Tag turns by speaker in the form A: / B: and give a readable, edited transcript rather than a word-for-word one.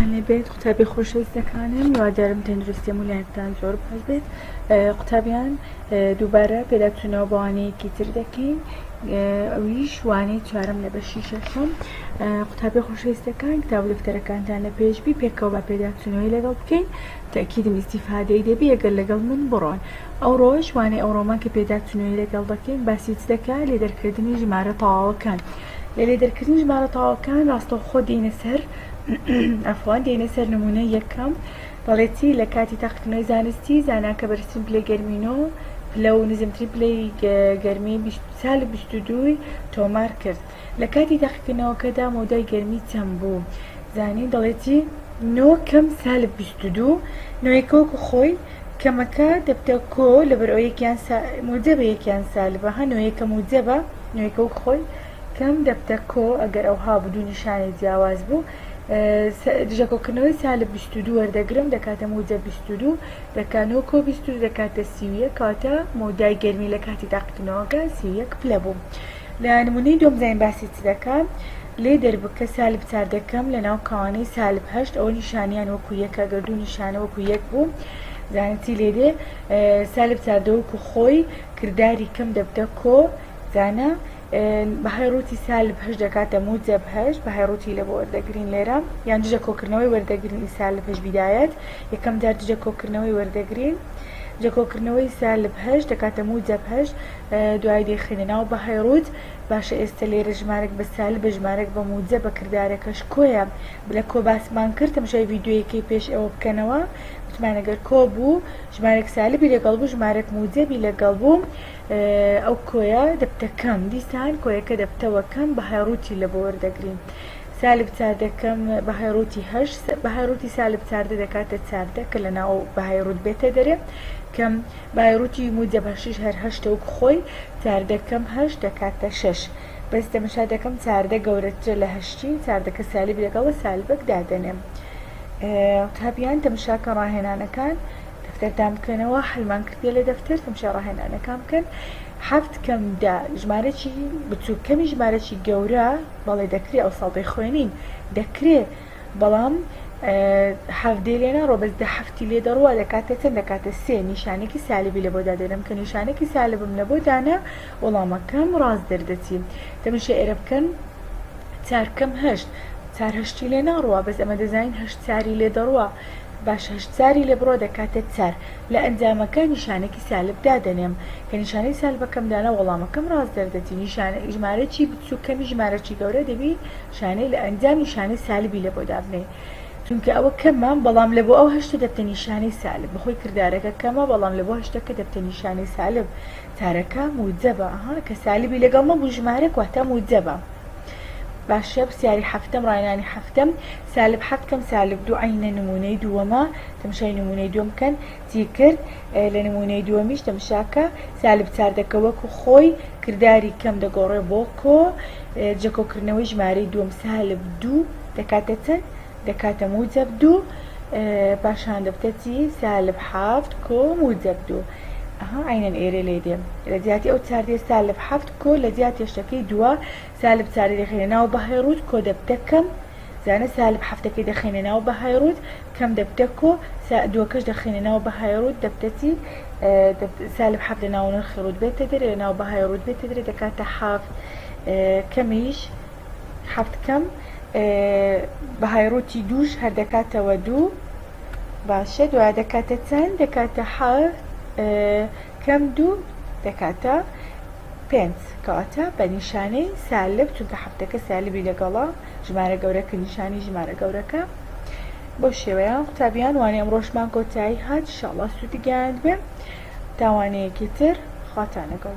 A: خۆتان لێبێت قوتابی خۆشەویستەکانم هیوادارم تەندروستی مولایەتان زۆر باش بێت. قوتابیان دووبارە پێداچوونەوە بەوانەیەکی تر دەکەین، ئەویش وانەی چوارەم لە بەشی شەشەم. قوتابی خۆشەویستەکان کتاب و دەفتەرەکانتان لە پێشبی پێکەوە بە پێداچوونەوەی لەگەڵ بکەین، تاکیدم ئیستیفادەی دەبی ئەگەر لەگەڵ من بڕۆن. ئەو ڕۆژ وانەی ئەو ڕۆمان کە پێداچوونەوەی لەگەڵ دەکەین باسی چ دەکات؟ لێدەرکردنی ژمارە تەواوەکان. لە لێدەرکردنی ژمارە تەواوەکان ڕاستەوخۆ دێنە سەر ئەفوان دێنە سەر نمونە یەکەم، دەڵێتی لە کاتی تاقیکردنەوەی زانستی زانان کە بەرزترین پلەی گەرمینەوە پلە و نزمترین پلەی گەرمی ساڵی 22 تۆمار کرد. لە کاتی تاقیکردنەوەکەدا مۆدای گەرمی چەند بوو؟ زانین دەڵێتی 9 کەم ساڵی 22 نوێکەوەکو خۆی کەمەکە دەبتە کۆ لەبەر یەکیان موجەبە یەکیان سالبە هە نوێیەکە موجەبە نوێکەوەک خۆی کەم دەبتە کۆ ئەگەر ئەوها بوو نیشانی جیاواز بوو. دژەکۆکردنەوەی ساڵی 22 وەردەگرم دەکاتە موجە 22 دەکانەوە کۆ 22 دەکاتە 31 کاتە مۆدای گەرمی لە کاتی تاقیکردنەوەکە 31 پلە بوو. لە نمونەی دووەم زین باسی چ دەکات؟ لێ دەربکە سالب 4 دەکەم لە ناو کاوانەی سالب 8 ئەوە نیشانیان وەکو یەکە ئەگەر دوو نیشانە وەکو یەک بوو زانەتی لێدێ سالب 4 وەکو خۆی کردداری کەم دەبتە کۆ زانە بەهایڕوتی سالب 8 دەکاتە موجەب 8 بەهایڕوتی لە بۆ وەردەگرین لێرە یان دژە کۆکردنەوەی وەردەگرین سالب 8 بیدایەت یەکەم جار دژە کۆکردنەوەی وەردەگرین جەکۆکردنەوەی سالب 8 دەکاتە موجەب 8 دوای دێخینە ناو بەهایڕوت. باشە ئێستا لێرە ژمارەك بە سالب بە ژمارەك بە موجە بە کردارەکەش کۆیە لە کۆ باسمان کرد تەماشای ڤیدیۆیەکەی پێش ئەوە بکەنەوە وتمانەگەر کۆ بوو ژمارەك سالبی لەگەڵ بوو ژمارەك موجەبی لەگەڵ بوو ئەو کۆیە دەبتە کەم دیسان کۆیەکە دەبتەوە کەم بەهایڕوتی لە بۆ وەردەگرین. سالب 4 دەکەم بەهایڕوتی 8 بەهایڕوتی سالب 4 دەکاتە 4 کە لە ناو بەهایڕوت بێتە دەرێ کەم بەهایڕوتی موجەب 8 هەر 8 وەک خۆی 4 دەکەم 8 دەکاتە 6 بەس تەماشا دەکەم 4 گەورەترە لە 8 4 سالبی لەگەڵە سالبەک دادەنێم. تابیان تەماشاکە ڕاهێنانەکان دەفتەرتان بکەنەوە حلمان کردێ لە دەفتەر تەماشا ڕاهێنانەکان بکەن. 7 کەم دا ژمارەی بچوو کەمی ژمارەی گەورە بەڵێ دەکرێت ئەو ساڵی خوێنین دەکرێت بەڵام هەفتێ لێنە ڕۆبەزدە هەفتی لێ دەڕوە دەکاتە چەند دەکاتە 3 نیشانێکی سالبی لە بۆ دادێنم کە نیشانێکی سالبم لە بۆ دانا وەڵامەکەم ڕاست دەردەچین. تەماشا ئێرە بکەن 4 کەم 8 4 هەشتی لێ ناڕوە بەس ئەمە دەزانین 8 چاری لێ دەڕوە باش 8 چاری لێ بڕۆ دەکاتە 4 لە ئەنجامەکە نیشانێکی سالب دادەنێم کە نیشانەی سالبەکەم دانا وەڵامەکەم ڕاست دەردەچی. ژمارەی بچوو کەمی ژمارەی گەورە دەبی شانەی لە ئەنجام نیشانەی سالبی لە بۆ دابنێ چونکە ئەوە کەمە بەڵام لە بۆ ئەو هەشتە دەبتە نیشانەی سالب بەخۆی کردارەکە کەمە بەڵام لە بۆ هەشتەکە دەبتە نیشانەی سالب تارەکە موجەبە کە سالبی لەگەڵمە بوو ژمارە واتە موجەبە. باشە پرسیاری هەفتەم ڕاهێنانی هەفتەم سالب 7 کەم سالب 2 عینە نمونەی دووەمە تەماشای نمونەی دووەم بکەن چی کرد لە نمونەی دووەمیش تەماشاکە سالب 4 دەکە وەکو خۆی کردداری کەم دەگۆڕێ بۆ کۆ جەکۆکردنەوەی ژمارەی دووەم سالب 2 دەکاتە چەند دەکاتە موجەب 2 پاشان دەبتە چی سالب 7 کۆ موجەب 2 عینەن ئێرە لێ دێم لە جیاتی ئەو چاردێ سالب 7 کۆ لە جیات هێشتەکەی دووە سالب 4 دەخێنە ناو بەهایڕوت کۆ دەبتە کەم زانە سالب 7ەکەی دەخێنە ناو بەهایڕوت کەم دەبتە کۆ دووەکەش دەخێنە ناو بەهایڕوت دەبتە چی سالب 7 لە ناو نرخی ڕوت بێتە دەرێ لە ناو بەهایڕوت بێتە دەرێ دەکاتە 7 کەمیش 7 کەم بەهایڕوتی دووش هەر دەکاتەوە 2 باشە دوای دەکاتە چەند دەکاتە 7 کەم 2 دەکاتە 5 کەواتە بە نیشانەی سالب چونکە هەفتەکە سالبی لەگەڵا ژمارە گەورەکە نیشانی ژمارە گەورەکە. بۆ شێوەیان قوتابیان وانەی ئەمڕۆشمان کۆتایی هات ئینشاڵڵا سوودی گەیاند بێ تاوانەیەکی تر خواتان لەگەڵ.